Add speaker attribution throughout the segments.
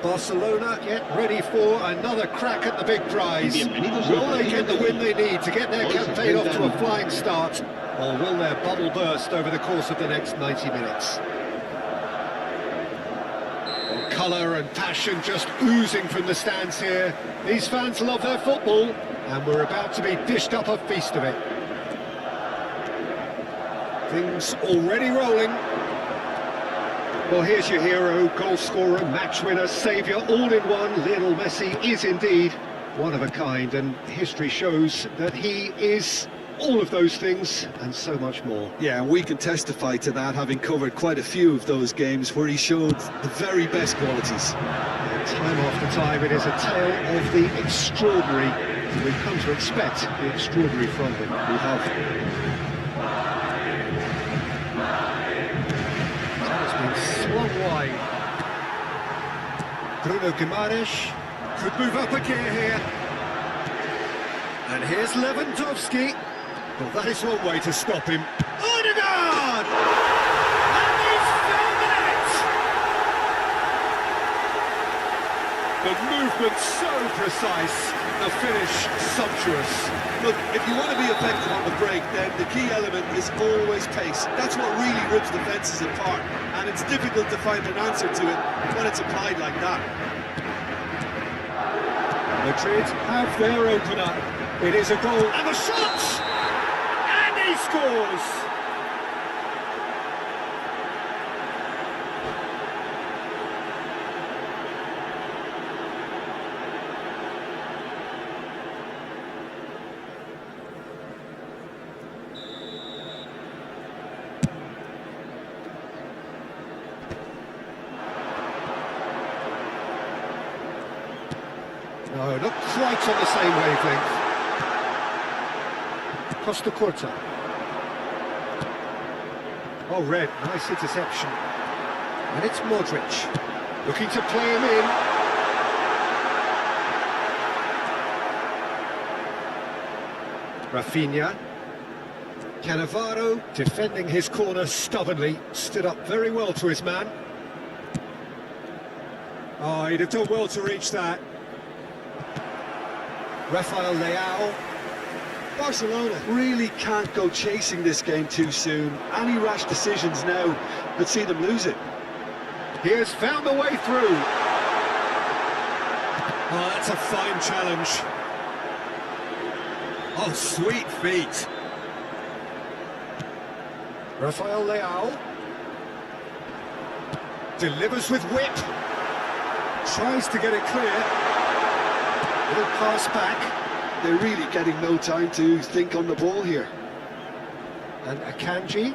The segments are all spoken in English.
Speaker 1: Barcelona get ready for another crack at the big prize. Will they get the win they need to get their campaign off to a flying start, or will their bubble burst over the course of the next 90 minutes? Well, colour and passion just oozing from the stands here. These fans love their football, and we're about to be dished up a feast of it. Things already rolling. Well, here's your hero, goal scorer, match winner, saviour, all in one. Lionel Messi is indeed one of a kind, and history shows that he is all of those things and so much more.
Speaker 2: Yeah, and we can testify to that, having covered quite a few of those games where he showed the very best qualities.
Speaker 1: And time after time, it is a tale of the extraordinary, and we've come to expect the extraordinary from him.
Speaker 2: We have.
Speaker 1: Swung wide. Bruno Guimaraes could move up a gear here. And here's Lewandowski. Well, that is one way to stop him. Odegaard! And he's found the net! The movement so precise, the finish sumptuous.
Speaker 2: Look, if you want to be effective on the break, then the key element is always pace. That's what really rips defences apart, and it's difficult to find an answer to it when it's applied like that.
Speaker 1: Madrid have their opener. It is a goal, and a shot! And he scores! No, not quite on the same wavelength. Costa Curta. Oh, Red, nice interception. And it's Modric, looking to play him in. Rafinha. Cannavaro, defending his corner stubbornly, stood up very well to his man. Oh, he'd have done well to reach that. Rafael Leao.
Speaker 2: Barcelona really can't go chasing this game too soon. Any rash decisions now could see them lose it.
Speaker 1: He has found a way through. Oh, that's a fine challenge. Oh, sweet feet. Rafael Leao. Delivers with whip. Tries to get it clear. Little pass back.
Speaker 2: They're really getting no time to think on the ball here.
Speaker 1: And Akanji.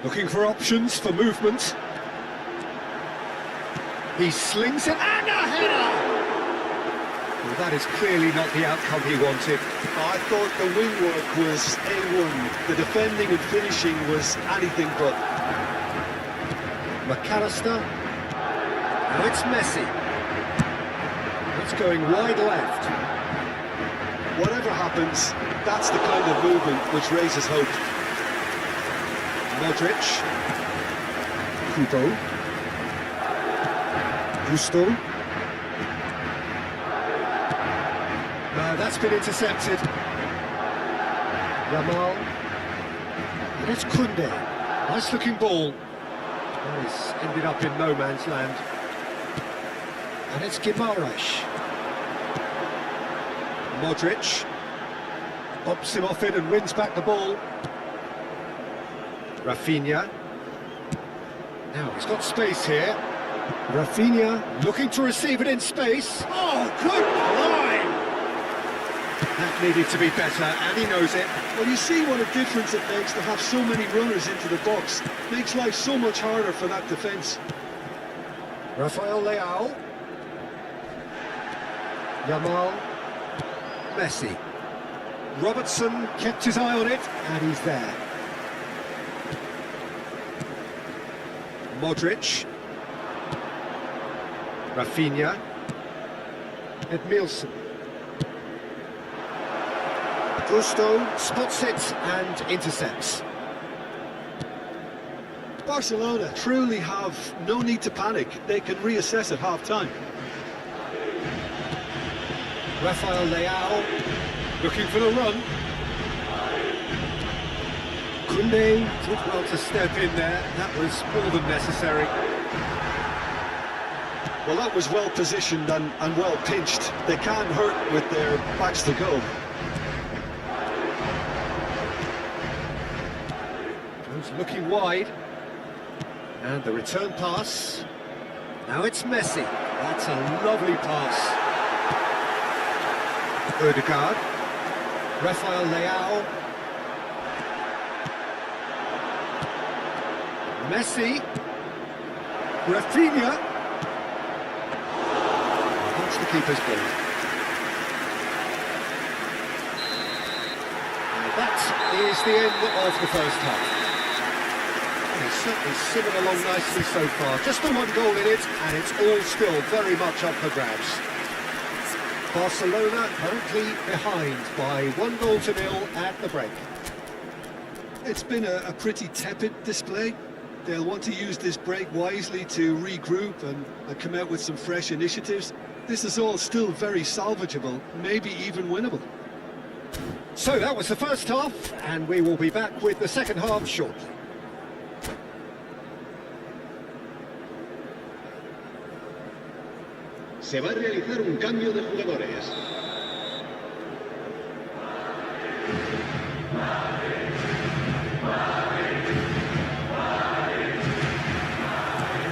Speaker 1: Looking for options for movement. He slings it, and a header! Well, that is clearly not the outcome he wanted.
Speaker 2: I thought the wing work was A1. The defending and finishing was anything but.
Speaker 1: McAllister. Now it's Messi. It's going wide left.
Speaker 2: happens, that's the kind of movement which raises hope.
Speaker 1: Modric. Kubo. Gusto. No, that's been intercepted. Yamal. And it's Kunde. Nice looking ball. Oh, he's ended up in no man's land. And it's Guimaraes. Modric. Bumps him off it and wins back the ball. Rafinha. Now he's got space here. Rafinha looking to receive it in space. Oh, good line! That needed to be better, and he knows it.
Speaker 2: Well, you see what a difference it makes to have so many runners into the box. Makes life so much harder for that defence.
Speaker 1: Rafael Leao. Yamal. Messi. Robertson kept his eye on it, and he's there. Modric. Rafinha. Edmilson. Gusto spots it and intercepts.
Speaker 2: Barcelona truly have no need to panic. They can reassess at half-time.
Speaker 1: Rafael Leao looking for the run. Kunde did well to step in there. That was more than necessary.
Speaker 2: Well, that was well positioned and well pinched. They can't hurt with their backs to goal.
Speaker 1: Goes looking wide. And the return pass. Now it's Messi. That's a lovely pass. Odegaard. Rafael Leao. Messi. Rafinha. That's the keeper's ball. And that is the end of the first half. It's certainly simmered along nicely so far. Just the one goal in it, and it's all still very much up for grabs. Barcelona currently behind by 1-0 at the break.
Speaker 2: It's been a pretty tepid display. They'll want to use this break wisely to regroup and come out with some fresh initiatives. This is all still very salvageable, maybe even winnable.
Speaker 1: So that was the first half, and we will be back with the second half shortly.
Speaker 3: Se va a realizar un cambio de jugadores.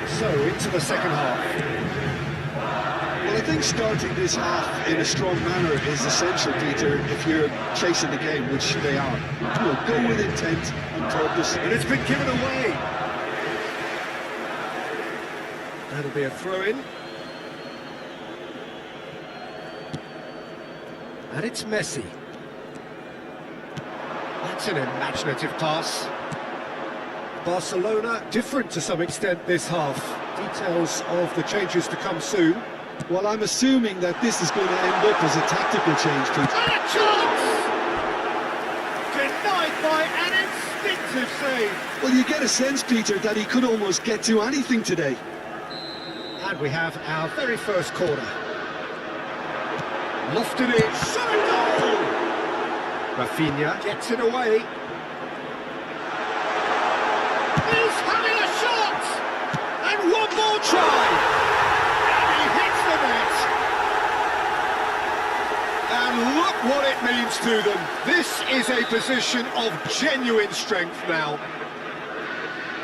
Speaker 1: So, into the second half.
Speaker 2: Well, I think starting this half in a strong manner is essential, Peter, if you're chasing the game, which they are. You know, go with intent and purpose.
Speaker 1: And it's been given away. That'll be a throw-in. And it's Messi. That's an imaginative pass. Barcelona different to some extent this half. Details of the changes to come soon.
Speaker 2: Well, I'm assuming that this is going to end up as a tactical change, Peter.
Speaker 1: And a chance! Denied by an instinctive save.
Speaker 2: Well, you get a sense, Peter, that he could almost get to anything today.
Speaker 1: And we have our very first corner. Lofted it, shot a goal! Rafinha gets it away. He's having a shot! And one more try! And he hits the net! And look what it means to them. This is a position of genuine strength now.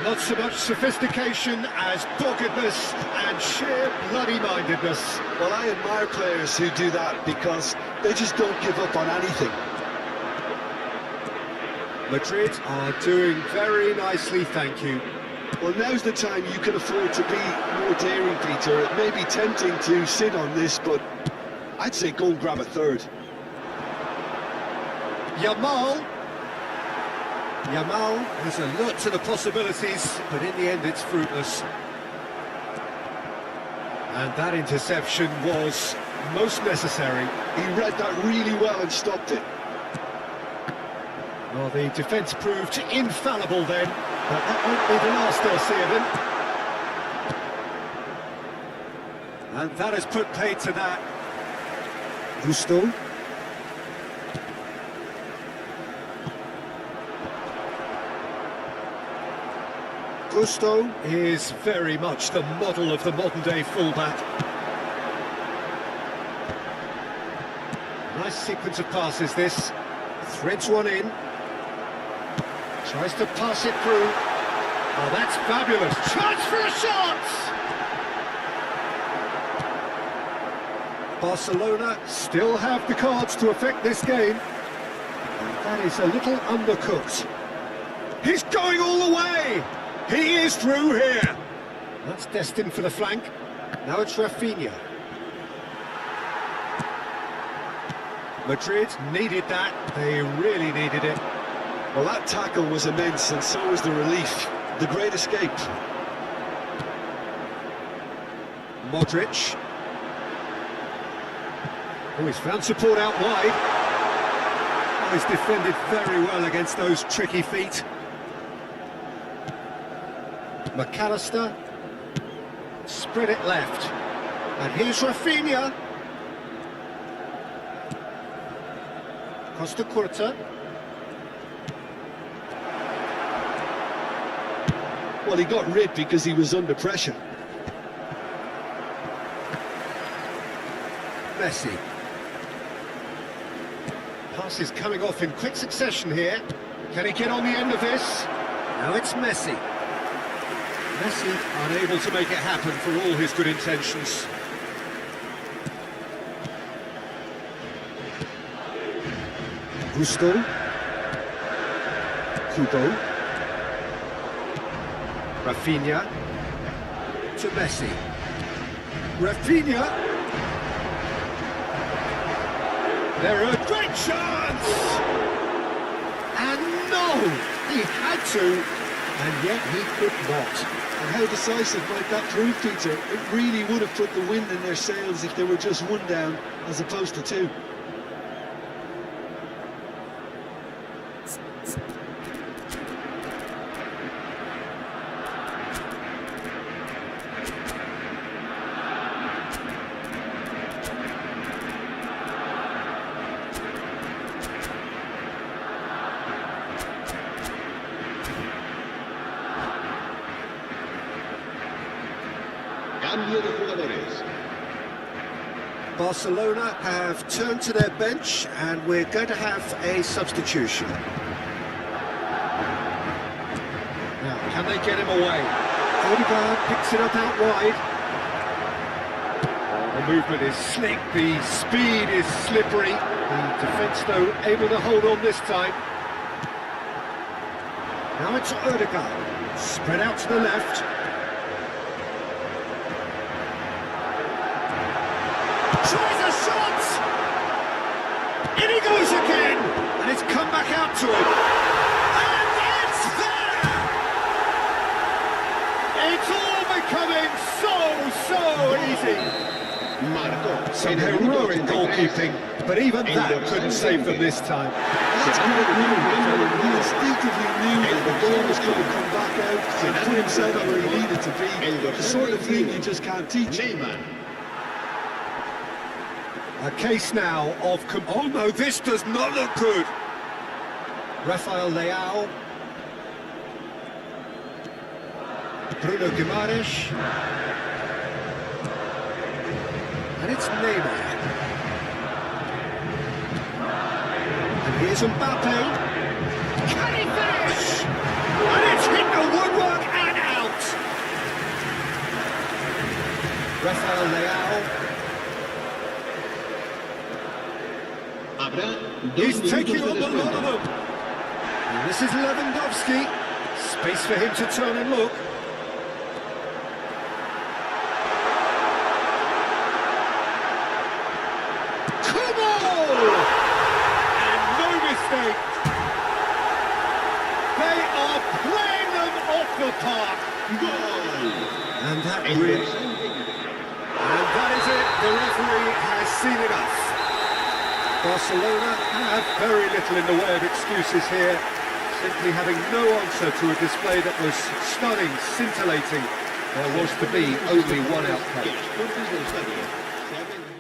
Speaker 1: Not so much sophistication as doggedness and sheer bloody-mindedness.
Speaker 2: Well, I admire players who do that because they just don't give up on anything.
Speaker 1: Madrid are doing very nicely, thank you.
Speaker 2: Well, now's the time you can afford to be more daring, Peter. It may be tempting to sit on this, but I'd say go and grab a third.
Speaker 1: Yamal is alert to the possibilities, but in the end it's fruitless. And that interception was most necessary.
Speaker 2: He read that really well and stopped it.
Speaker 1: Well, the defence proved infallible then, but that won't be the last they'll see of him. And that has put paid to that.
Speaker 2: Gusto.
Speaker 1: Gusto is very much the model of the modern-day fullback. Nice sequence of passes, this. Threads one in. Tries to pass it through. Oh, that's fabulous. Chance for a shot! Barcelona still have the cards to affect this game. And that is a little undercooked. He's going all the way! He is through here! That's destined for the flank. Now it's Rafinha. Madrid needed that. They really needed it.
Speaker 2: Well, that tackle was immense, and so was the relief. The great escape.
Speaker 1: Modric. Oh, he's found support out wide. Oh, he's defended very well against those tricky feet. McAllister. Spread it left. And here's Rafinha. Costa Curta.
Speaker 2: Well, he got rid because he was under pressure.
Speaker 1: Messi. Passes coming off in quick succession here. Can he get on the end of this? Now it's Messi. Messi unable to make it happen for all his good intentions.
Speaker 2: Gusto. Kubo.
Speaker 1: Rafinha to Messi. Rafinha. They're a great chance! And no! He had to, and yet he could not.
Speaker 2: And how decisive might that prove, Peter? It really would have put the wind in their sails if they were just one down as opposed to two.
Speaker 3: Cambio de jugadores.
Speaker 1: Barcelona have turned to their bench, and we're going to have a substitution. Now, can they get him away? Odegaard picks it up out wide. The movement is slick, the speed is slippery. The defence, though, able to hold on this time. Now it's Odegaard, spread out to the left. Tries a shot! In he goes again! And it's come back out to him. And it's there! It's all becoming so easy.
Speaker 3: Marcó.
Speaker 1: Some
Speaker 3: En el minuto
Speaker 1: heroic
Speaker 3: 83,
Speaker 1: goalkeeping, but even that couldn't save them this time.
Speaker 2: That's great movement. He instinctively knew that the ball was going to come back out and put himself where he needed to be. The sort of thing you just can't teach.
Speaker 3: Neymar.
Speaker 1: A case now of... Oh no, this does not look good! Rafael Leao. Bruno Guimaraes. And it's Neymar. And here's Mbappe. Can he finish? And it's hit the woodwork and out! Rafael Leao. He's taking on the lot of them. And this is Lewandowski. Space for him to turn and look. Come on! And no mistake. They are playing them off the park.
Speaker 3: Goal.
Speaker 1: And that really... And that is it, the referee has seen enough. Barcelona have very little in the way of excuses here, simply having no answer to a display that was stunning, scintillating. There was to be only one outcome.
Speaker 3: Que los cortes del estadio se abren.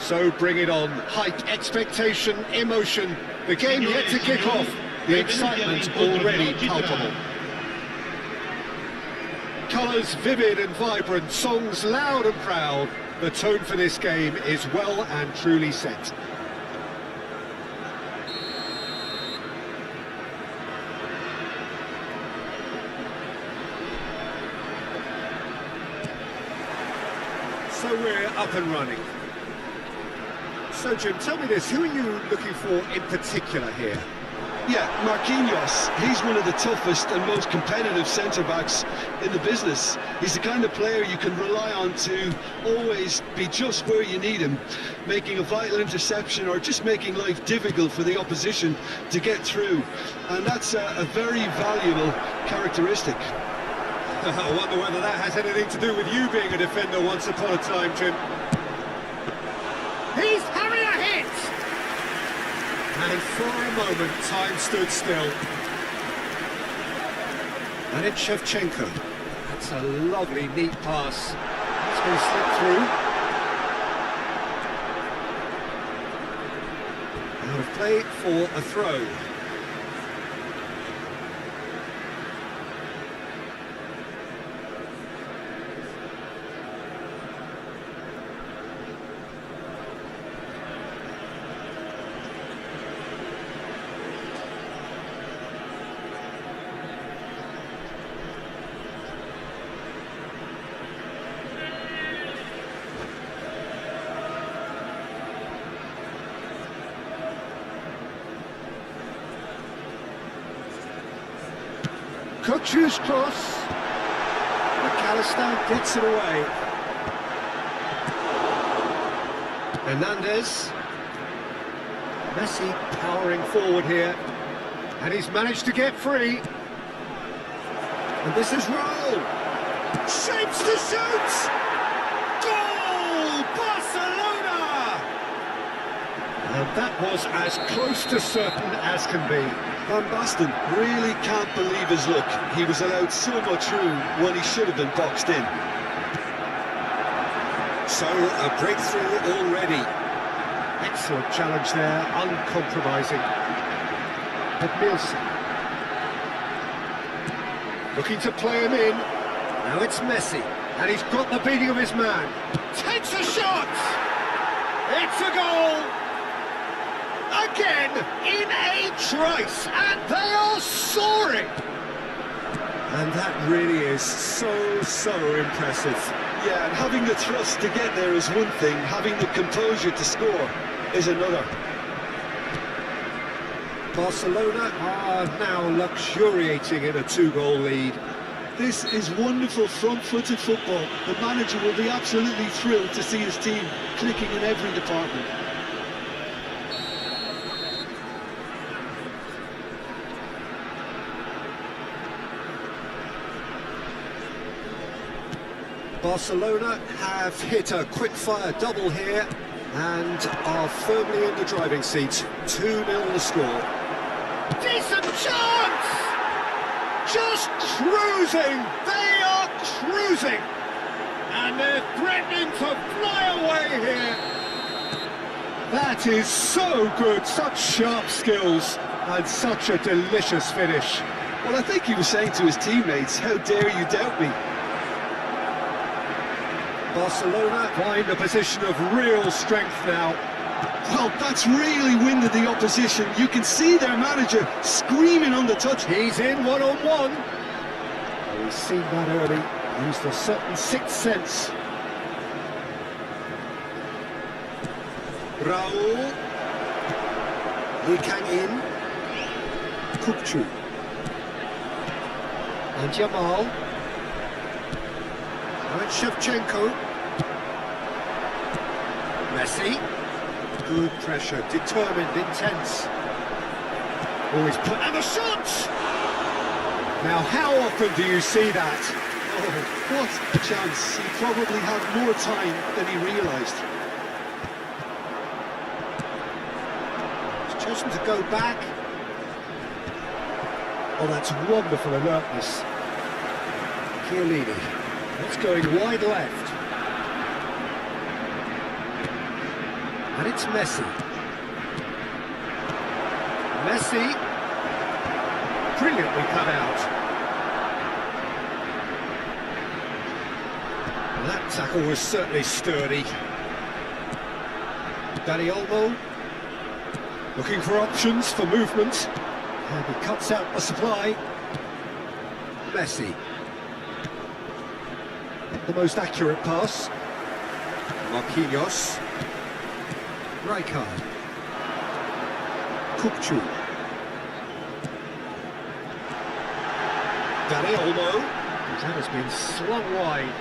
Speaker 1: So bring it on. Hype, expectation, emotion. The game yet to kick off. The excitement already palpable. Colours vivid and vibrant, songs loud and proud. The tone for this game is well and truly set. So we're up and running. So Jim, tell me this, who are you looking for in particular here?
Speaker 2: Yeah, Marquinhos, he's one of the toughest and most competitive centre-backs in the business. He's the kind of player you can rely on to always be just where you need him, making a vital interception or just making life difficult for the opposition to get through. And that's a very valuable characteristic.
Speaker 1: I wonder whether that has anything to do with you being a defender once upon a time, Jim. And for a moment, time stood still. And it's Shevchenko. That's a lovely, neat pass. That's going to slip through. Out of play for a throw. Kukçu's cross. McAllister gets it away. Hernandez. Messi powering forward here. And he's managed to get free. And this is Raul. Shapes to shoot! Goal! Barcelona! And that was as close to certain as can be.
Speaker 2: Van Basten really can't believe his luck. He was allowed so much room when he should have been boxed in.
Speaker 1: So, a breakthrough already. Excellent challenge there, uncompromising. But Nielsen. Looking to play him in. Now it's Messi. And he's got the beating of his man. Takes a shot! It's a goal! Again, in a trice, and they are soaring! And that really is so impressive.
Speaker 2: Yeah, and having the thrust to get there is one thing, having the composure to score is another.
Speaker 1: Barcelona are now luxuriating in a 2-goal lead.
Speaker 2: This is wonderful front-footed football. The manager will be absolutely thrilled to see his team clicking in every department.
Speaker 1: Barcelona have hit a quick-fire double here and are firmly in the driving seat. 2-0 the score. Decent chance! Just cruising! They are cruising! And they're threatening to fly away here. That is so good, such sharp skills and such a delicious finish.
Speaker 2: Well, I think he was saying to his teammates, how dare you doubt me?
Speaker 1: Barcelona find a position of real strength now.
Speaker 2: Well, that's really winded the opposition. You can see their manager screaming on the touch.
Speaker 1: He's in one-on-one. Oh, he's seen that early. Used a certain sixth sense. Raul. Lee Kang in. Kukçu. And Jamal. Now it's Shevchenko. Messi. Good pressure, determined, intense. Always put and a shot! Now, how often do you see that?
Speaker 2: Oh, what a chance. He probably had more time than he realised.
Speaker 1: He's chosen to go back. Oh, that's wonderful alertness. Chiellini. That's going wide left. And it's Messi. Messi. Brilliantly cut out. And that tackle was certainly sturdy. Dani Olmo. Looking for options for movement. And he cuts out the supply. Messi. The most accurate pass. Marquinhos. Rijkaard. Kukçu. Dani Olmo. That has been slung wide.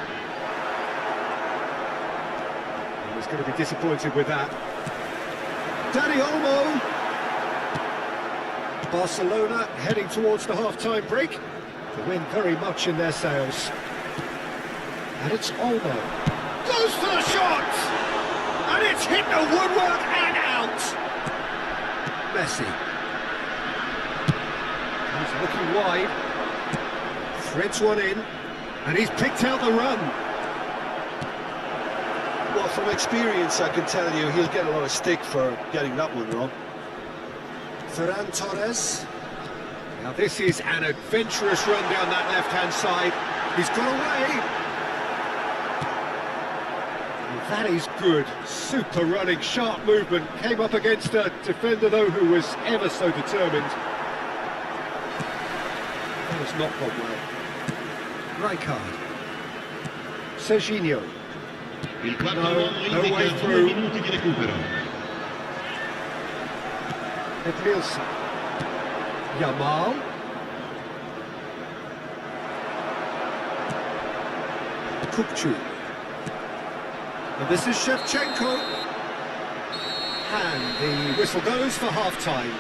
Speaker 1: He was going to be disappointed with that. Dani Olmo. Barcelona heading towards the half-time break. The wind very much in their sails. And it's Olmo. Goes for the shot! And it's hit the woodwork and out! Messi. He's looking wide. Threads one in. And he's picked out the run.
Speaker 2: Well, from experience, I can tell you he'll get a lot of stick for getting that one wrong.
Speaker 1: Ferran Torres. Now this is an adventurous run down that left-hand side. He's got away. And that is good. Super running, sharp movement. Came up against a defender, though, who was ever so determined. That was not gone well. Rijkaard. Serginho. No way through. Edmilson. Yamal. Kukçu. And this is Shevchenko. And the whistle goes for half-time.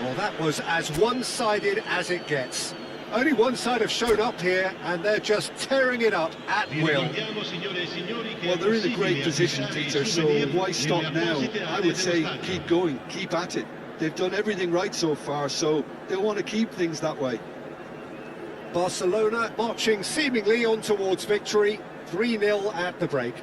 Speaker 1: Well, that was as one-sided as it gets. Only one side have shown up here, and they're just tearing it up at will.
Speaker 2: Well, they're in a great position, Peter, so why stop now? I would say keep going, keep at it. They've done everything right so far, so they want to keep things that way.
Speaker 1: Barcelona marching seemingly on towards victory, 3-0 at the break.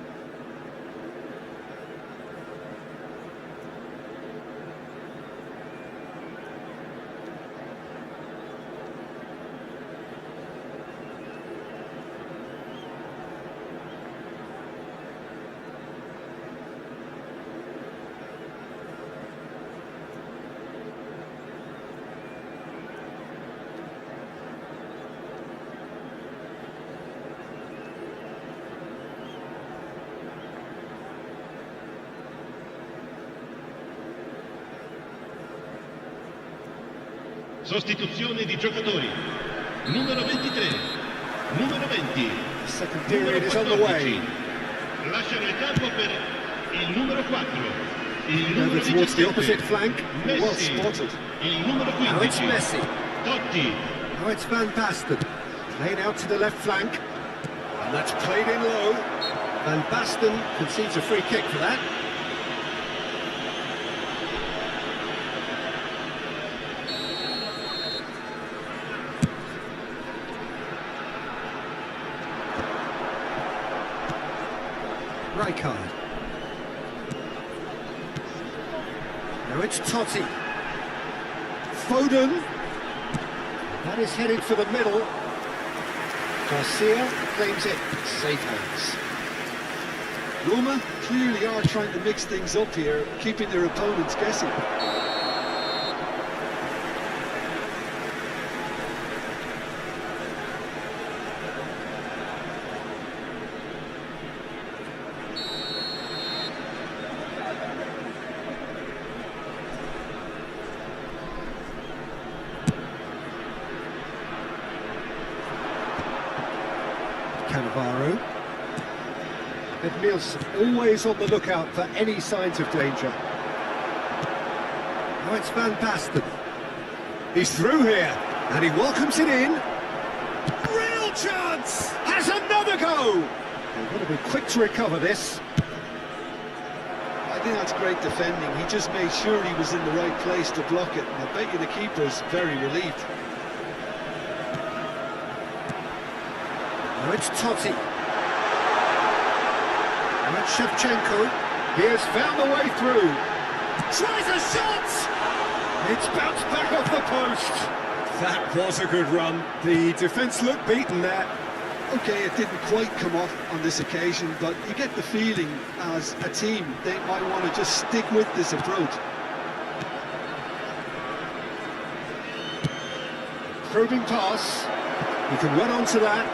Speaker 3: Sostituzione di giocatori. Numero 23, numero 20.
Speaker 1: The second period is on the way.
Speaker 3: Lasciano il campo per il numero 4. Il numero
Speaker 1: Over towards the
Speaker 3: 17.
Speaker 1: opposite flank.
Speaker 3: Messi.
Speaker 1: Well spotted.
Speaker 3: Il numero
Speaker 1: Now it's
Speaker 3: 15.
Speaker 1: Messi.
Speaker 3: Totti.
Speaker 1: Now it's Van Basten. Played out to the left flank. And that's played in low. Van Basten concedes a free kick for that. Rijkaard. Now it's Totti. Foden. That is headed for the middle. Garcia claims it. Safe hands.
Speaker 2: Roma clearly are trying to mix things up here, keeping their opponents guessing.
Speaker 1: Cannavaro. Edmilson always on the lookout for any signs of danger. Now it's Van Basten. He's through here, and he welcomes it in. Real chance! Has another go! They've got to be quick to recover this.
Speaker 2: I think that's great defending. He just made sure he was in the right place to block it. And I bet you the keeper's very relieved.
Speaker 1: Now it's Totti. Now it's Shevchenko. He has found the way through. Tries a shot! It's bounced back off the post. That was a good run. The defence looked beaten there.
Speaker 2: Okay, it didn't quite come off on this occasion, but you get the feeling as a team they might want to just stick with this approach.
Speaker 1: Probing pass. He can run onto that.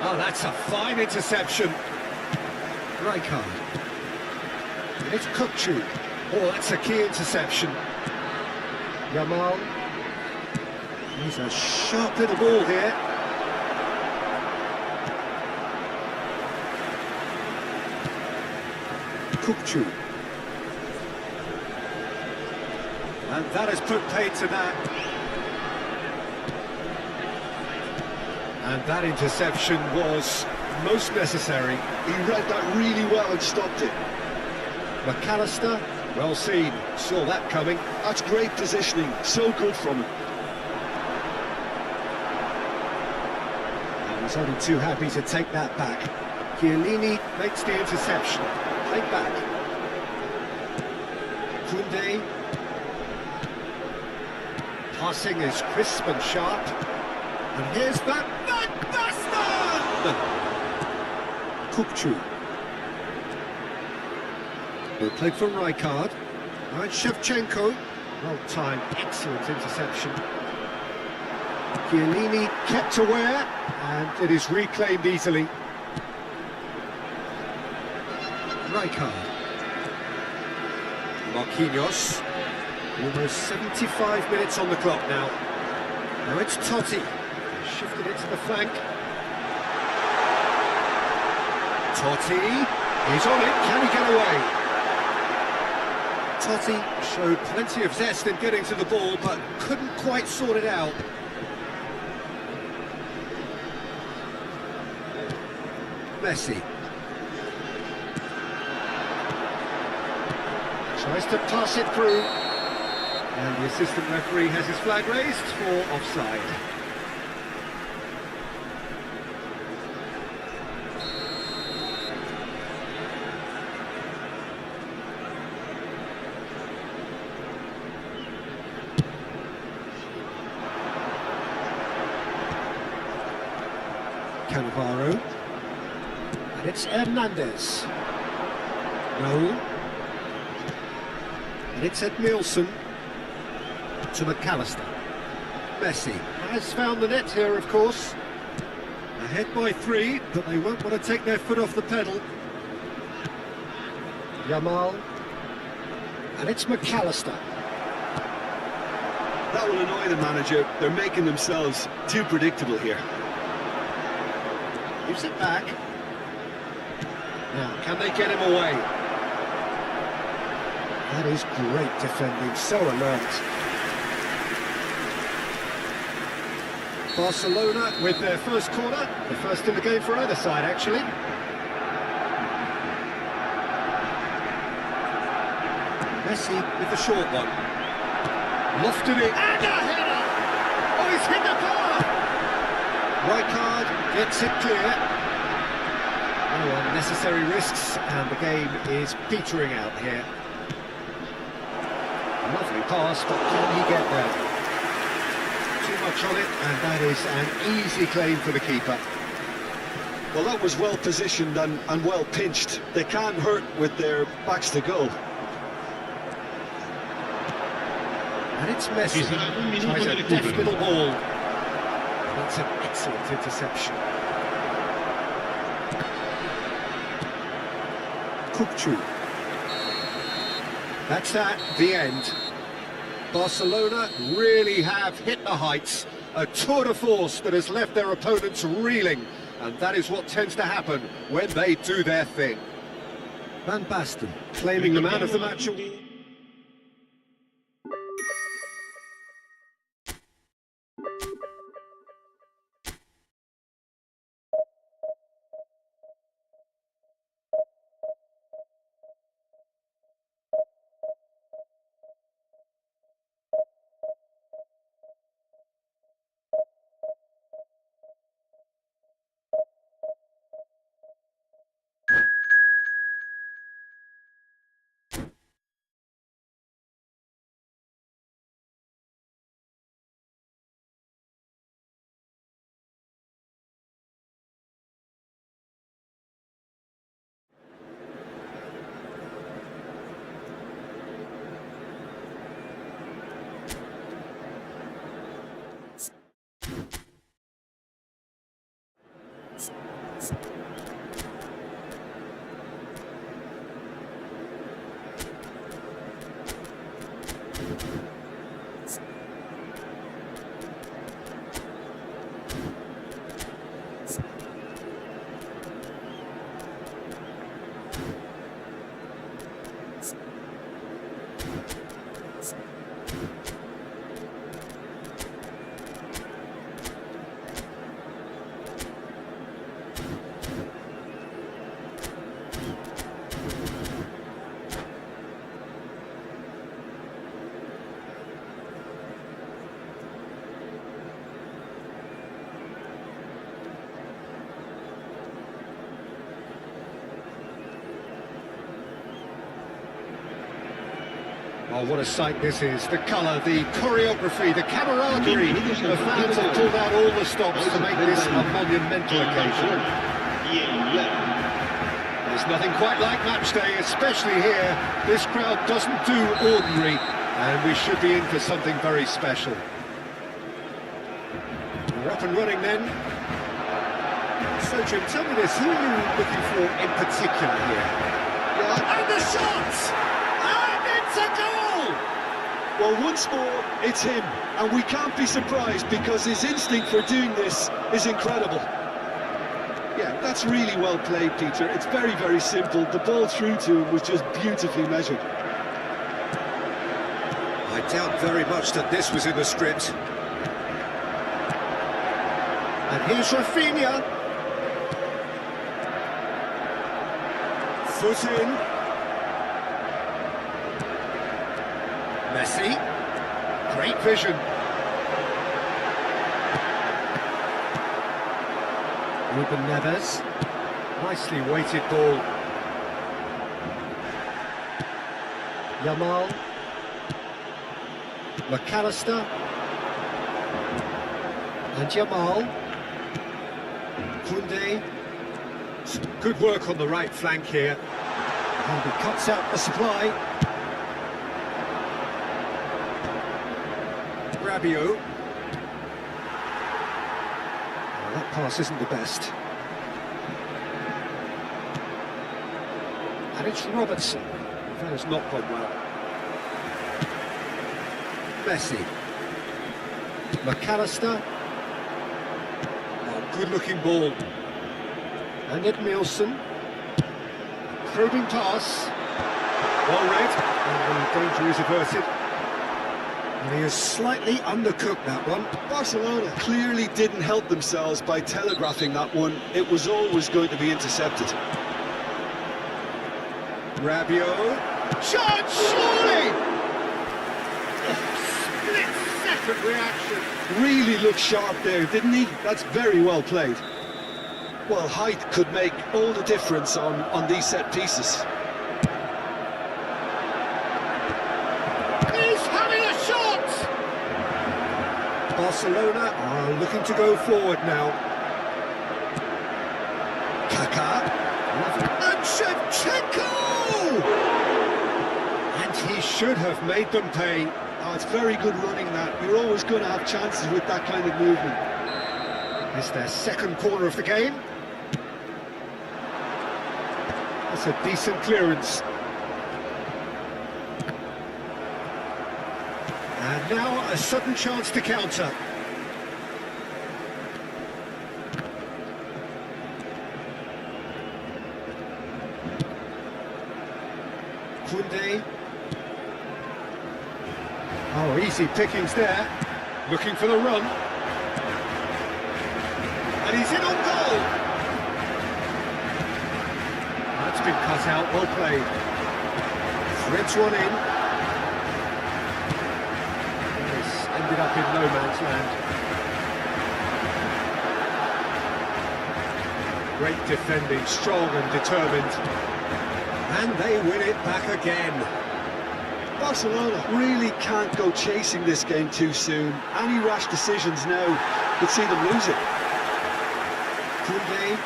Speaker 1: Oh, that's a fine interception. Rijkaard. And it's Kukçu. Oh, that's a key interception. Yamal. He's a sharp little ball here. Kukçu. And that has put paid to that. And that interception was most necessary.
Speaker 2: He read that really well and stopped it.
Speaker 1: McAllister, Well seen, saw that coming.
Speaker 2: That's great positioning, so good from him.
Speaker 1: And he's only too happy to take that back. Chiellini makes the interception. Take back. Koundé. Passing is crisp and sharp. And here's Van Basten! Kukçu. Well played for Rijkaard. Now it's Shevchenko. Well timed, excellent interception. Chiellini kept aware, and it is reclaimed easily. Rijkaard. Marquinhos. Almost 75 minutes on the clock now. Now it's Totti. Shifted it to the flank. Totti. He's on it. Can he get away? Totti showed plenty of zest in getting to the ball, but couldn't quite sort it out. Messi. Tries to pass it through. And the assistant referee has his flag raised for offside. Cannavaro. And it's Hernandez. Raul. And it's Ed Nielsen to McAllister. Messi has found the net here, of course. Ahead by 3, but they won't want to take their foot off the pedal. Yamal. And it's McAllister.
Speaker 2: That will annoy the manager. They're making themselves too predictable here.
Speaker 1: Gives it back. Now, can they get him away? That is great defending, so alert. Barcelona with their first corner, the first in the game for either side, actually. Messi with the short one. Lofted it, and a header! Oh, he's hit the bar! Rijkaard gets it clear. No unnecessary risks, and the game is petering out here. Lovely pass, but can he get there? Too much on it, and that is an easy claim for the keeper.
Speaker 2: Well, that was well positioned and well pinched. They can't hurt with their backs to goal.
Speaker 1: And it's Messi. Tries a deft little ball. That's an excellent interception. Kukçu. That's that, the end. Barcelona really have hit the heights. A tour de force that has left their opponents reeling. And that is what tends to happen when they do their thing. Van Basten claiming the man of the match. Oh, what a sight this is. The colour, the choreography, the camaraderie. The fans have pulled out all the stops to make this a monumental occasion. There's nothing quite like match day, especially here. This crowd doesn't do ordinary, and we should be in for something very special. We're up and running then. So, Jim, tell me this, who are you looking for in particular here? Yeah. And the shot! And it's a goal!
Speaker 2: Well, once more, it's him, and we can't be surprised because his instinct for doing this is incredible. Yeah, that's really well played, Peter. It's very, very simple. The ball through to him was just beautifully measured.
Speaker 1: I doubt very much that this was in the script. And here's Rafinha. Foot in. Messi. Great vision. Ruben Neves. Nicely weighted ball. Yamal. McAllister. And Yamal. Koundé. Some good work on the right flank here. And he cuts out the supply. Rabiot. Well, that pass isn't the best. And it's Robertson. That has not gone well. Messi. McAllister. Oh, good-looking ball. And Edmilson. Probing pass. Well read. And the danger is averted. And he has slightly undercooked that one.
Speaker 2: Barcelona clearly didn't help themselves by telegraphing that one. It was always going to be intercepted.
Speaker 1: Rabiot. Shot, surely! Split-second reaction.
Speaker 2: Really looked sharp there, didn't he? That's very well played. Well, height could make all the difference on these set pieces.
Speaker 1: He's having a shot! Barcelona are looking to go forward now. Kaká. And Shevchenko! And he should have made them pay.
Speaker 2: Oh, it's very good running that. You're always going to have chances with that kind of movement.
Speaker 1: It's their second corner of the game. That's a decent clearance. And now a sudden chance to counter. Koundé. Oh, easy pickings there. Looking for the run. And he's in on goal. That's been cut out, well played. Threads one in. This ended up in no man's land. Great defending, strong and determined. And they win it back again.
Speaker 2: Barcelona really can't go chasing this game too soon. Any rash decisions now could see them lose it.
Speaker 1: Koundé.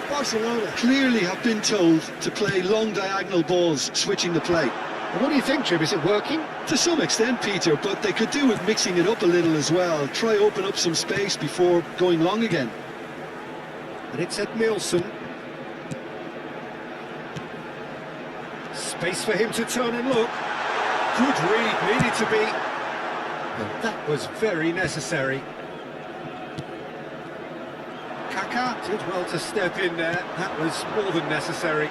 Speaker 2: Barcelona clearly have been told to play long diagonal balls, switching the play.
Speaker 1: Well, what do you think, Jim? Is it working?
Speaker 2: To some extent, Peter, but they could do with mixing it up a little as well. Try open up some space before going long again.
Speaker 1: And it's Edmilson. Space for him to turn and look. Good read, needed to be. And that was very necessary. Kaká did well to step in there. That was more than necessary.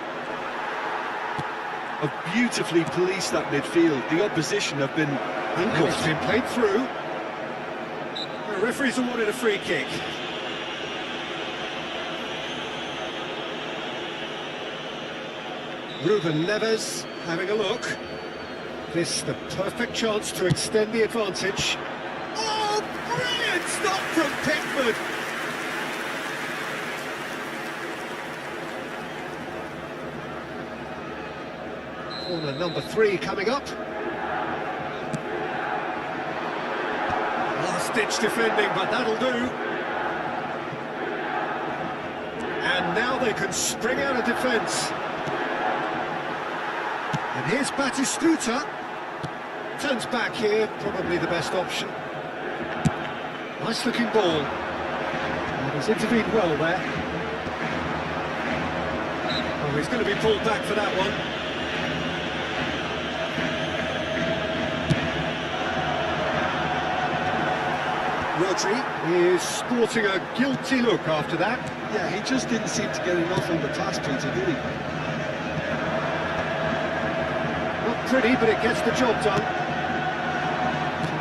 Speaker 2: Have beautifully policed that midfield. The opposition have been
Speaker 1: And it's
Speaker 2: handcuffed.
Speaker 1: been played through. The referee's awarded a free kick. Ruben Neves having a look. This the perfect chance to extend the advantage. Oh, brilliant stop from Pickford! Corner number 3 coming up. last-ditch defending, but that'll do. And now they can spring out of defence. And here's Batistuta. Turns back here, probably the best option. Nice-looking ball. And he's intervened well there. Oh, he's going to be pulled back for that one. Rodri is sporting a guilty look after that.
Speaker 2: Yeah, he just didn't seem to get enough on the pass, Peter, did he?
Speaker 1: Not pretty, but it gets the job done.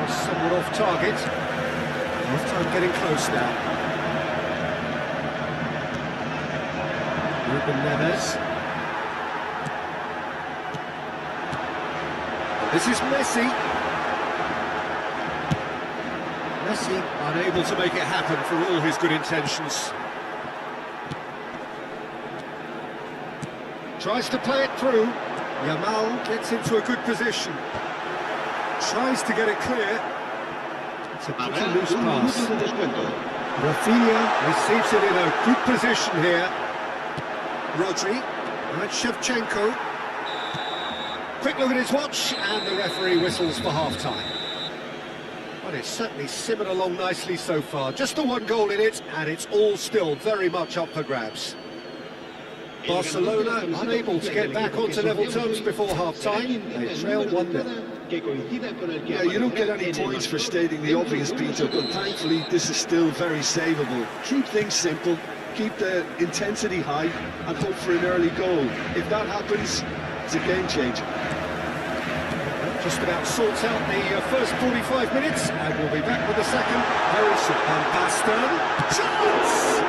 Speaker 1: Somewhat off target. Half time getting close now. Ruben Neves. This is Messi. Messi unable to make it happen for all his good intentions. Tries to play it through. Yamal gets into a good position. Tries to get it clear. It's a pretty loose pass. Rafinha receives it in a good position here. Rodri, and Shevchenko. Quick look at his watch, and the referee whistles for half-time. Well, it's certainly simmered along nicely so far. Just the one goal in it, and it's all still very much up for grabs. Barcelona unable to get back onto level terms before half-time. They trail 1-0.
Speaker 2: Yeah, you don't get any points for stating the obvious, Peter, but thankfully this is still very savable. Keep things simple, keep the intensity high, and hope for an early goal. If that happens, it's a game changer.
Speaker 1: Just about sorts out the first 45 minutes, and we'll be back with the second very soon. And Baston, chance!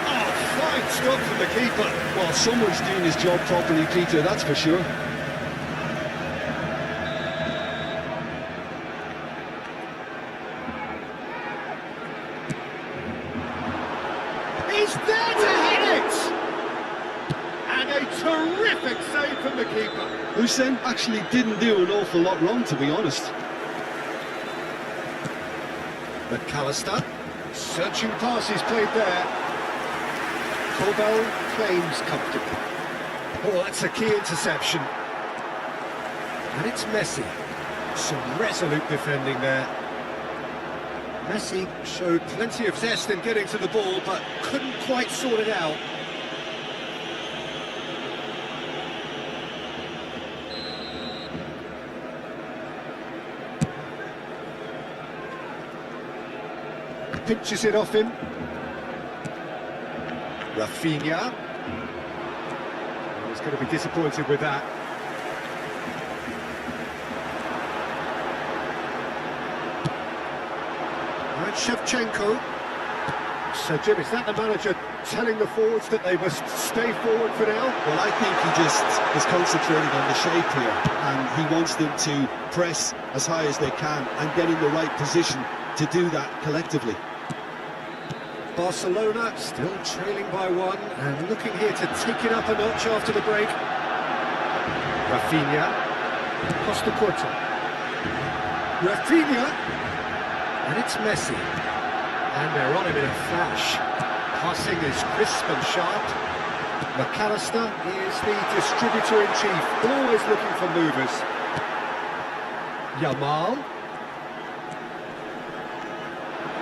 Speaker 1: Oh, fine stop from the keeper.
Speaker 2: Well, someone's doing his job properly, Peter, that's for sure.
Speaker 1: He's there to hit it! And a terrific save from the keeper.
Speaker 2: Hussein actually didn't do an awful lot wrong, to be honest.
Speaker 1: McAllister, searching passes played there. Corbell claims comfortably. Oh, that's a key interception. And it's Messi. Some resolute defending there. Messi showed plenty of zest in getting to the ball, but couldn't quite sort it out. Pinches it off him. Rafinha. He's going to be disappointed with that. And Shevchenko. So, Jim, is that the manager telling the forwards that they must stay forward for now?
Speaker 2: Well, I think he just is concentrating on the shape here, and he wants them to press as high as they can and get in the right position to do that collectively.
Speaker 1: Barcelona still trailing by one and looking here to take it up a notch after the break. Rafinha, Costa Curta. Rafinha, and it's Messi. And they're on him in a flash. Passing is crisp and sharp. McAllister is the distributor-in-chief, always looking for movers. Yamal.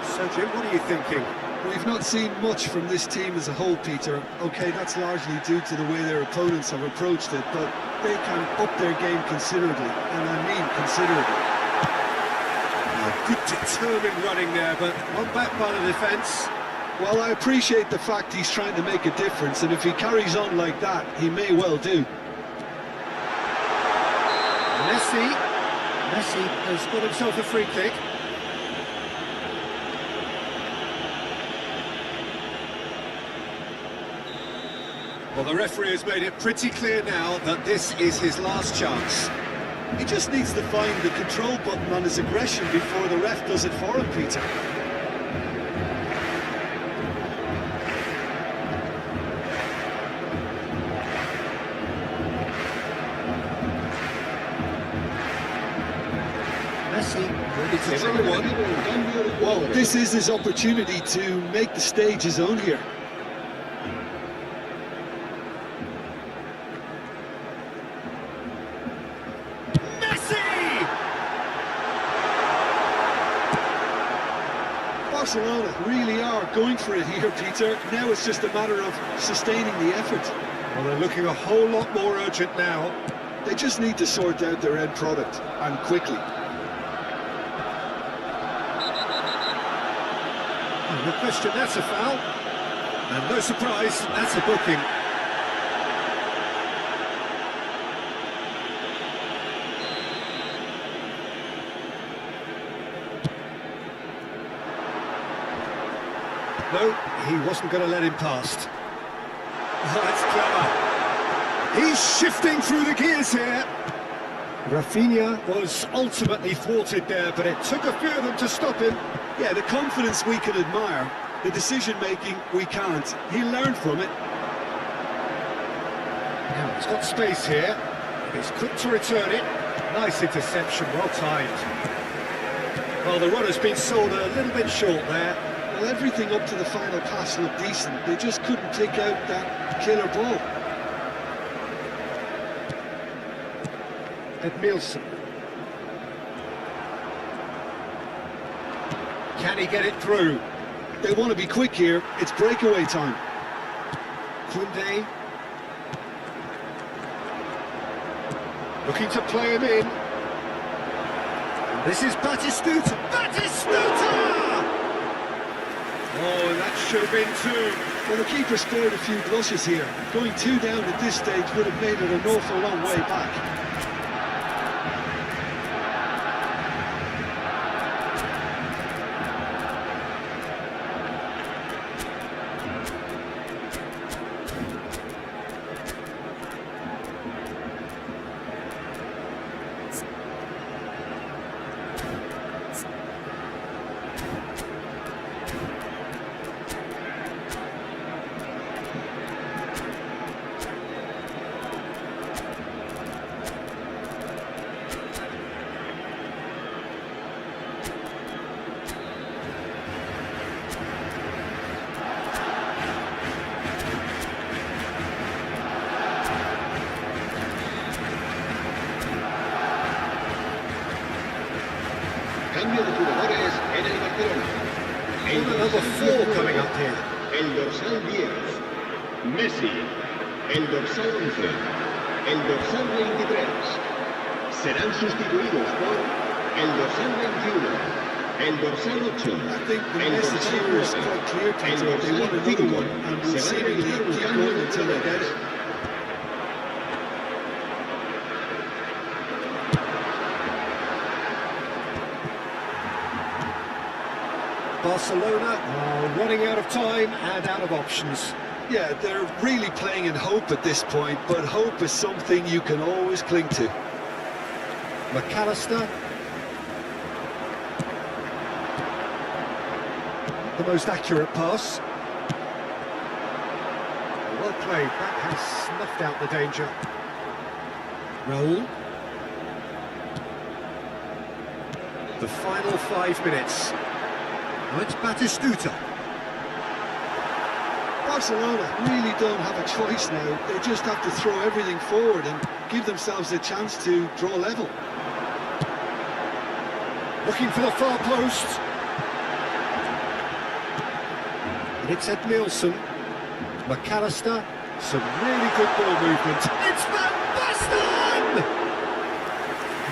Speaker 1: So, Jim, what are you thinking?
Speaker 2: We've not seen much from this team as a whole, Peter. OK, that's largely due to the way their opponents have approached it, but they can up their game considerably, and I mean considerably.
Speaker 1: Good determined running there, but one back by the defence.
Speaker 2: Well, I appreciate the fact he's trying to make a difference, and if he carries on like that, he may well do.
Speaker 1: Messi has got himself a free kick. Well, the referee has made it pretty clear now that this is his last chance.
Speaker 2: He just needs to find the control button on his aggression before the ref does it for him, Peter.
Speaker 1: Messi ready to is everyone.
Speaker 2: Well, this is his opportunity to make the stage his own here.
Speaker 1: Messi!
Speaker 2: Barcelona really are going for it here, Peter. Now it's just a matter of sustaining the effort.
Speaker 1: Well, they're looking a whole lot more urgent now.
Speaker 2: They just need to sort out their end product, and quickly.
Speaker 1: No question, that's a foul. And no surprise, that's a booking. No, he wasn't going to let him past. Oh, that's clever. He's shifting through the gears here. Rafinha was ultimately thwarted there, but it took a few of them to stop him.
Speaker 2: Yeah, the confidence we can admire, the decision-making we can't. He'll learn from it.
Speaker 1: Now he's got space here. He's quick to return it. Nice interception, well timed. Well, the runner's been sold a little bit short there.
Speaker 2: Well, everything up to the final pass looked decent. They just couldn't pick out that killer ball.
Speaker 1: Edmilson. Can he get it through?
Speaker 2: They want to be quick here. It's breakaway time.
Speaker 1: Koundé. Looking to play him in. And this is Batistuta. Batistuta! Oh, that should have been two.
Speaker 2: Well, the keeper spared a few blushes here. Going 2 down at this stage would have made it an awful long way back.
Speaker 4: Cambio de jugadores en el Barcelona.
Speaker 1: Number 4 coming up here.
Speaker 4: El dorsal 10, Messi. El dorsal 11, el dorsal 23. Serán sustituidos por el dorsal 21, el dorsal 8,
Speaker 2: I think the
Speaker 4: el
Speaker 2: message
Speaker 4: dorsal
Speaker 2: here is
Speaker 4: 9,
Speaker 2: quite clear,
Speaker 4: el
Speaker 2: Peter. They
Speaker 4: dorsal
Speaker 2: want another
Speaker 4: 5.
Speaker 2: one, and will
Speaker 4: Se va a
Speaker 2: seemingly
Speaker 4: realizar un
Speaker 2: keep
Speaker 4: cambio
Speaker 2: going
Speaker 4: de
Speaker 2: until they get it.
Speaker 1: Barcelona are running out of time and out of options.
Speaker 2: Yeah, they're really playing in hope at this point, but hope is something you can always cling to.
Speaker 1: McAllister. The most accurate pass. Well played, that has snuffed out the danger. Raul. The final 5 minutes. Now it's Batistuta.
Speaker 2: Barcelona really don't have a choice now. They just have to throw everything forward and give themselves a chance to draw level.
Speaker 1: Looking for the far post. And it's Edmilson. McAllister. Some really good ball movement. It's Van Basten!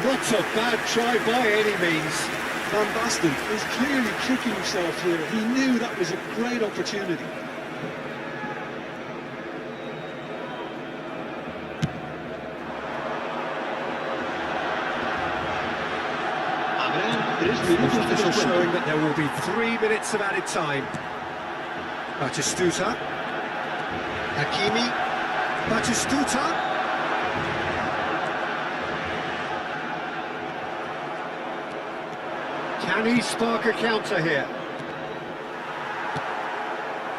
Speaker 1: Not a bad try by any means.
Speaker 2: Van Basten is clearly kicking himself here. He knew that was a great opportunity.
Speaker 4: Habrá 3 minutos de
Speaker 1: Official showing
Speaker 4: descuento.
Speaker 1: that there will be 3 minutes of added time. Batistuta. Hakimi. Batistuta. Can he spark a counter here?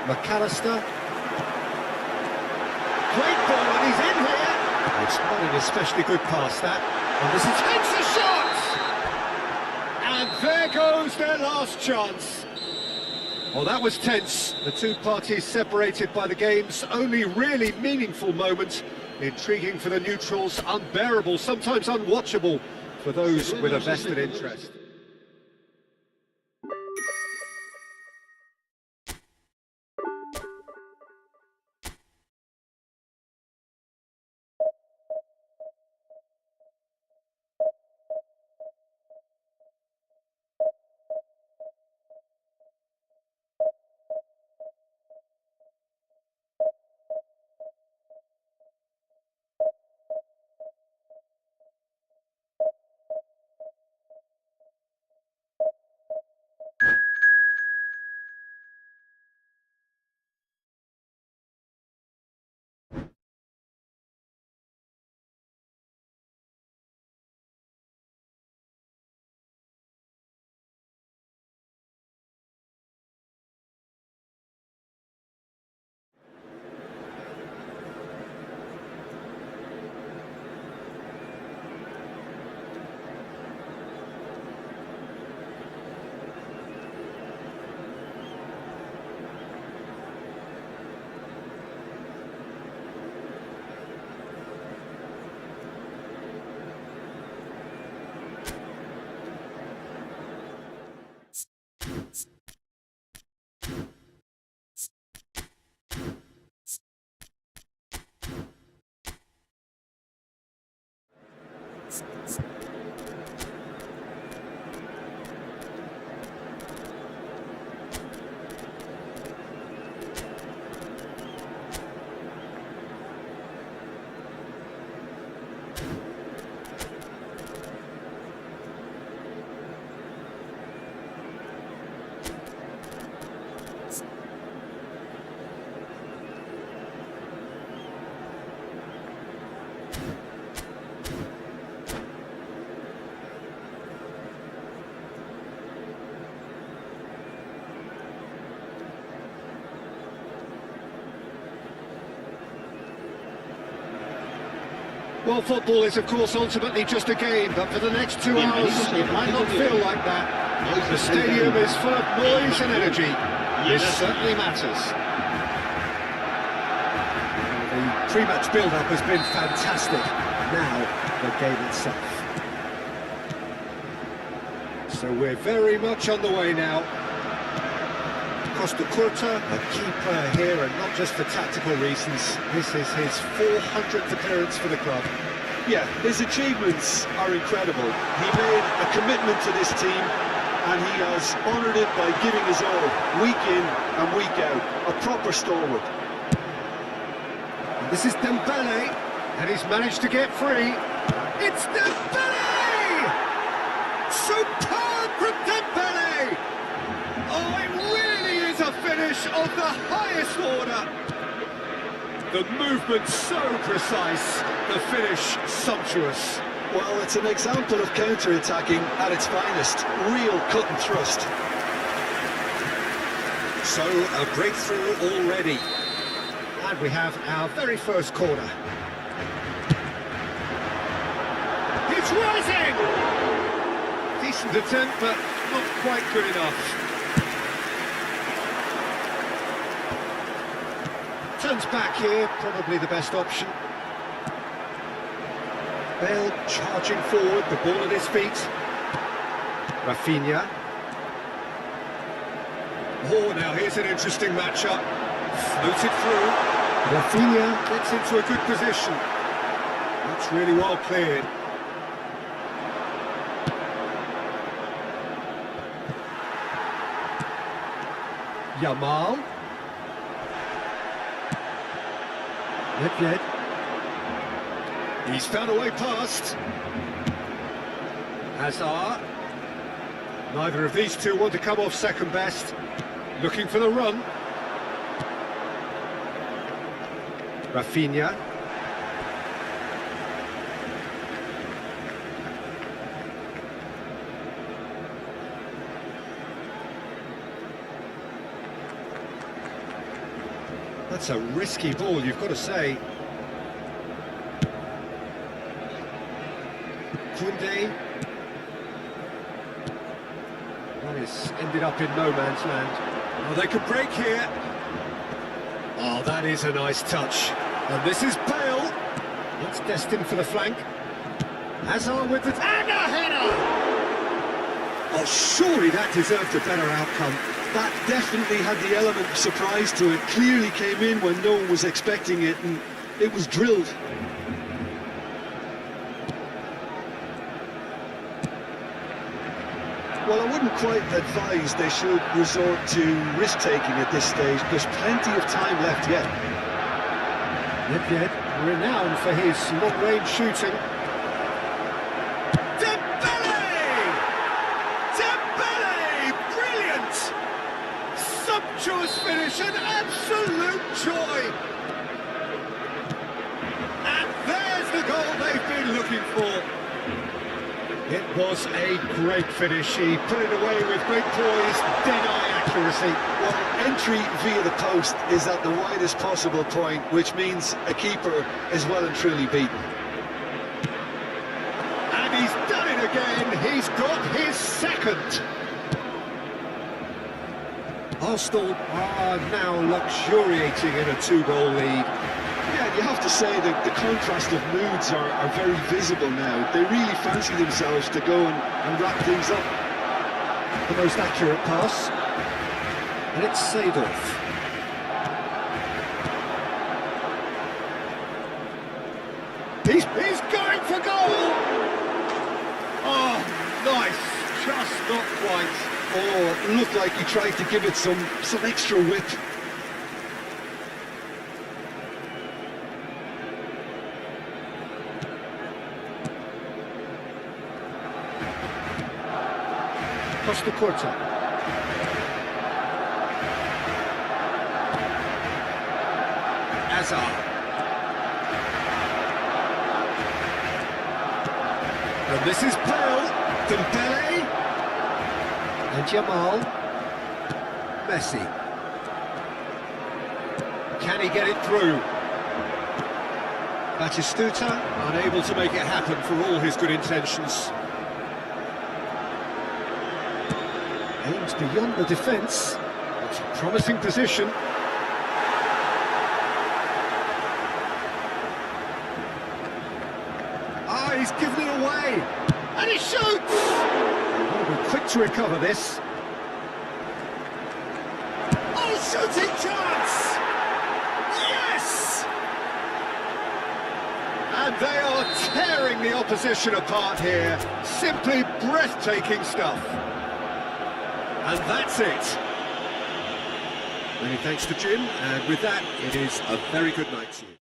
Speaker 1: McAllister. Great ball, and he's in here. It's not an especially good pass, that. And this is hits a shot! And there goes goes their last chance. Well, that was tense. The two parties separated by the game's only really meaningful moment. Intriguing for the neutrals, unbearable, sometimes unwatchable for those with a vested interest. Well, football is, of course, ultimately just a game, but for the next 2 hours, it might not feel like that. The stadium is full of noise and energy. This certainly matters. The pre-match build-up has been fantastic. Now, the game itself. So we're very much on the way now. Costa Curta, a key player here, and not just for tactical reasons. This is his 400th appearance for the club.
Speaker 2: Yeah, his achievements are incredible. He made a commitment to this team, and he has honoured it by giving his all, week in and week out. A proper stalwart.
Speaker 1: And this is Dembele, and he's managed to get free. It's Dembele! Superb from Dembele! Oh, it really is a finish of the highest order. The movement so precise, the finish sumptuous.
Speaker 2: Well, it's an example of counter-attacking at its finest. Real cut and thrust.
Speaker 1: So, a breakthrough already. And we have our very first corner. It's rising! Decent attempt, but not quite good enough. Turns back here, probably the best option. Bale charging forward, the ball at his feet. Rafinha. Oh, now here's an interesting matchup. Floated through. Rafinha gets into a good position. That's really well cleared. Yamal. Nedved. He's found a way past. Hazard. Neither of these two want to come off second best. Looking for the run. Rafinha. That's a risky ball, you've got to say. Koundé. This ended up in no man's land.
Speaker 2: Well, they could break here.
Speaker 1: Oh, that is a nice touch. And this is Bale. It's destined for the flank. Hazard with the... And a header!
Speaker 2: Oh, surely that deserved a better outcome. That definitely had the element of surprise to it. Clearly came in when no one was expecting it, and it was drilled. Well, I wouldn't quite advise they should resort to risk-taking at this stage. There's plenty of time left yet.
Speaker 1: Nedved, renowned for his long-range shooting. Brilliant! Sumptuous finish, an absolute joy! And there's the goal they've been looking for. It was a great finish. He put it away with great poise, dead-eye accuracy.
Speaker 2: Well, entry via the post is at the widest possible point, which means a keeper is well and truly beaten.
Speaker 1: And he's done it again. He's got his second. Arsenal are now luxuriating in a 2-goal lead.
Speaker 2: Yeah, you have to say that the contrast of moods are very visible now. They really fancy themselves to go and wrap things up.
Speaker 1: The most accurate pass. And it's Seedorf. He's going for goal! Oh, nice. Just not quite.
Speaker 2: Oh, it looked like he tried to give it some extra whip.
Speaker 1: Costa Corta. Hazard. And this is Bale. Dembele. And Jamal. Messi. Can he get it through? Batistuta, unable to make it happen for all his good intentions. Aims beyond the defence. It's a promising position. Ah, he's given it away. And he shoots! He'll be quick to recover this. Oh, shooting chance! Yes! And they are tearing the opposition apart here. Simply breathtaking stuff. And that's it. Many thanks to Jim, and with that, it is a very good night to you.